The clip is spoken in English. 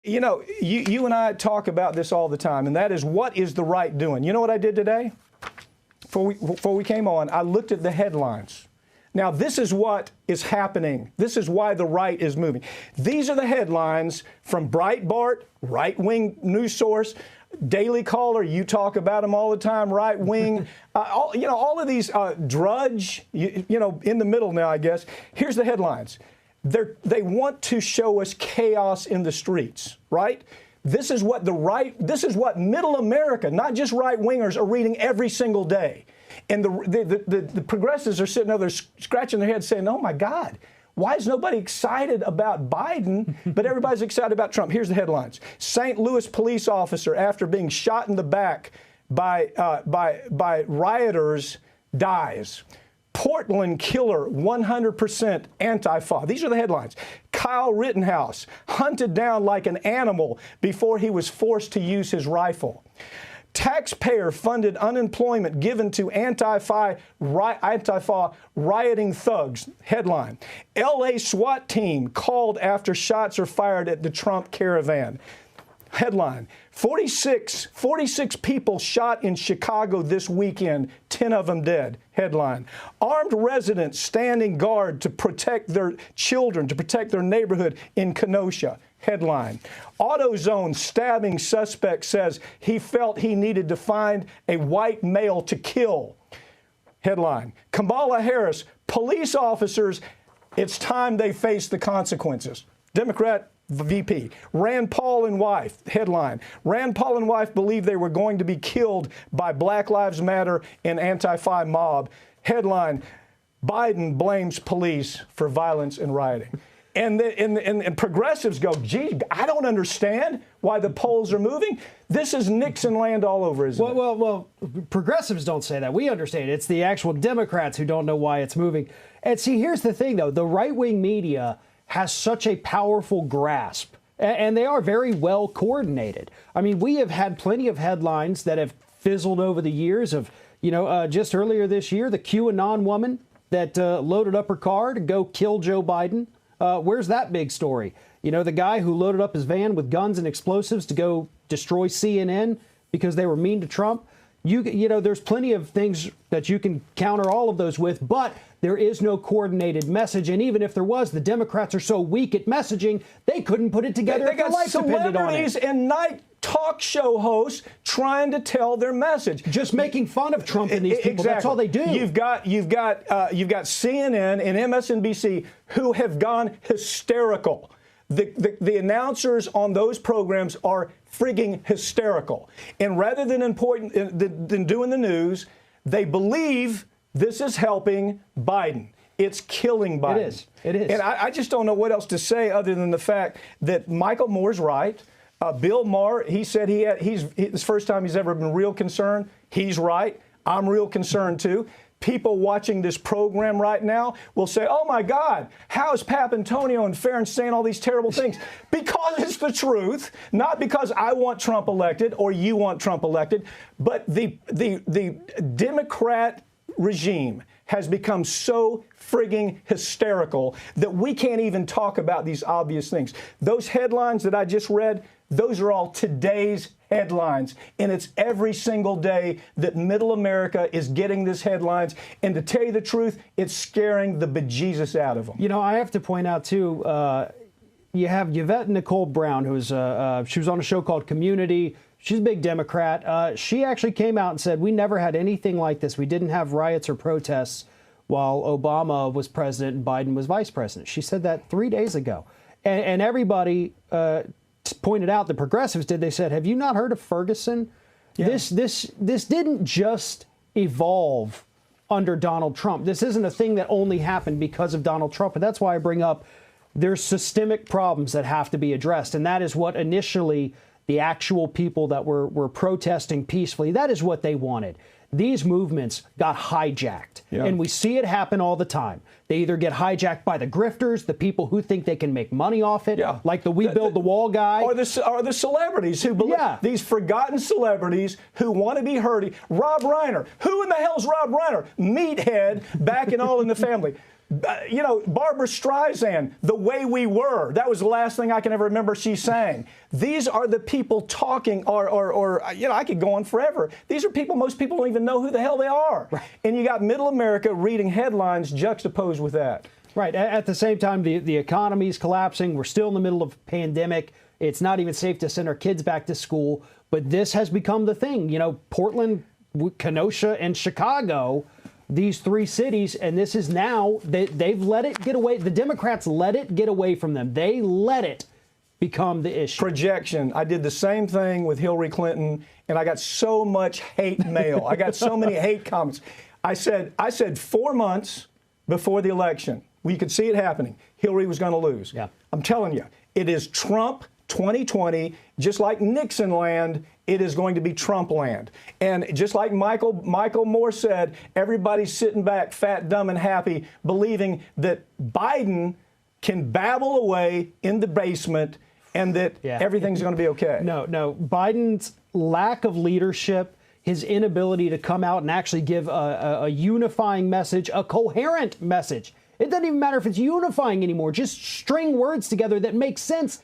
You know, you and I talk about this all the time, and that is, what is the right doing? You know what I did today? Before we came on, I looked at the headlines. Now, this is what is happening. This is why the right is moving. These are the headlines from Breitbart, right-wing news source, Daily Caller. You talk about them all the time, right-wing. All of these, Drudge, in the middle now, I guess. Here's the headlines. They want to show us chaos in the streets, right? This is what middle America, not just right-wingers, are reading every single day. And the progressives are sitting over there scratching their heads saying, oh, my God, why is nobody excited about Biden, but everybody's excited about Trump? Here's the headlines. St. Louis police officer, after being shot in the back by rioters, dies. Portland killer, 100% Antifa. These are the headlines. Kyle Rittenhouse, hunted down like an animal before he was forced to use his rifle. Taxpayer-funded unemployment given to Antifa rioting thugs. Headline. L.A. SWAT team called after shots are fired at the Trump caravan. Headline. 46 people shot in Chicago this weekend, 10 of them dead. Headline. Armed residents standing guard to protect their children, to protect their neighborhood in Kenosha. Headline. AutoZone stabbing suspect says he felt he needed to find a white male to kill. Headline. Kamala Harris, police officers, it's time they face the consequences. Democrat VP. Rand Paul and wife. Headline. Rand Paul and wife believe they were going to be killed by Black Lives Matter and Antifa mob. Headline. Biden blames police for violence and rioting. And progressives go, gee, I don't understand why the polls are moving. This is Nixon land all over, isn't it? Well, progressives don't say that. We understand. It's the actual Democrats who don't know why it's moving. And see, here's the thing, though. The right-wing media has such a powerful grasp, and they are very well coordinated. I mean, we have had plenty of headlines that have fizzled over the years of, just earlier this year, the QAnon woman that loaded up her car to go kill Joe Biden. Where's that big story? The guy who loaded up his van with guns and explosives to go destroy CNN because they were mean to Trump. There's plenty of things that you can counter all of those with, but there is no coordinated message. And even if there was, the Democrats are so weak at messaging, they couldn't put it together. They got celebrities and night talk show hosts trying to tell their message, just making fun of Trump and these people. Exactly. That's all they do. You've got CNN and MSNBC who have gone hysterical. The announcers on those programs are frigging hysterical. And rather than doing the news, they believe this is helping Biden. It's killing Biden. It is. And I just don't know what else to say other than the fact that Michael Moore's right. Bill Maher, he said it's the first time he's ever been real concerned. He's right. I'm real concerned, too. People watching this program right now will say, oh, my God, how is Papantonio and Farron saying all these terrible things? Because it's the truth, not because I want Trump elected or you want Trump elected, but the Democrat regime has become so frigging hysterical that we can't even talk about these obvious things. Those headlines that I just read, those are all today's headlines. And it's every single day that middle America is getting these headlines. And to tell you the truth, it's scaring the bejesus out of them. I have to point out, too, you have Yvette Nicole Brown, who's she was on a show called Community. She's a big Democrat. She actually came out and said, we never had anything like this. We didn't have riots or protests while Obama was president and Biden was vice president. She said that 3 days ago. And everybody pointed out, the progressives did, they said, have you not heard of Ferguson? Yeah. This didn't just evolve under Donald Trump. This isn't a thing that only happened because of Donald Trump. And that's why I bring up there's systemic problems that have to be addressed. And that is what initially the actual people that were protesting peacefully, that is what they wanted. These movements got hijacked, and we see it happen all the time. They either get hijacked by the grifters, the people who think they can make money off it, like the We Build the Wall guy. Or the celebrities who believe, these forgotten celebrities who want to be heard. Rob Reiner. Who in the hell's Rob Reiner? Meathead back in All in the Family. Barbara Streisand, The Way We Were. That was the last thing I can ever remember she sang. These are the people talking, or I could go on forever. These are people, most people don't even know who the hell they are. Right. And you got middle America reading headlines juxtaposed with that. Right. At the same time, the economy is collapsing. We're still in the middle of a pandemic. It's not even safe to send our kids back to school. But this has become the thing. Portland, Kenosha, and Chicago, these three cities, and this is now, they've let it get away. The Democrats let it get away from them. They let it become the issue. Projection. I did the same thing with Hillary Clinton, and I got so much hate mail. I got so many hate comments. I said 4 months before the election, we could see it happening, Hillary was going to lose. Yeah. I'm telling you, it is Trump 2020, just like Nixon land, it is going to be Trump land. And just like Michael Moore said, everybody's sitting back, fat, dumb, and happy, believing that Biden can babble away in the basement and that everything's going to be okay. No. Biden's lack of leadership, his inability to come out and actually give a unifying message, a coherent message. It doesn't even matter if it's unifying anymore. Just string words together that make sense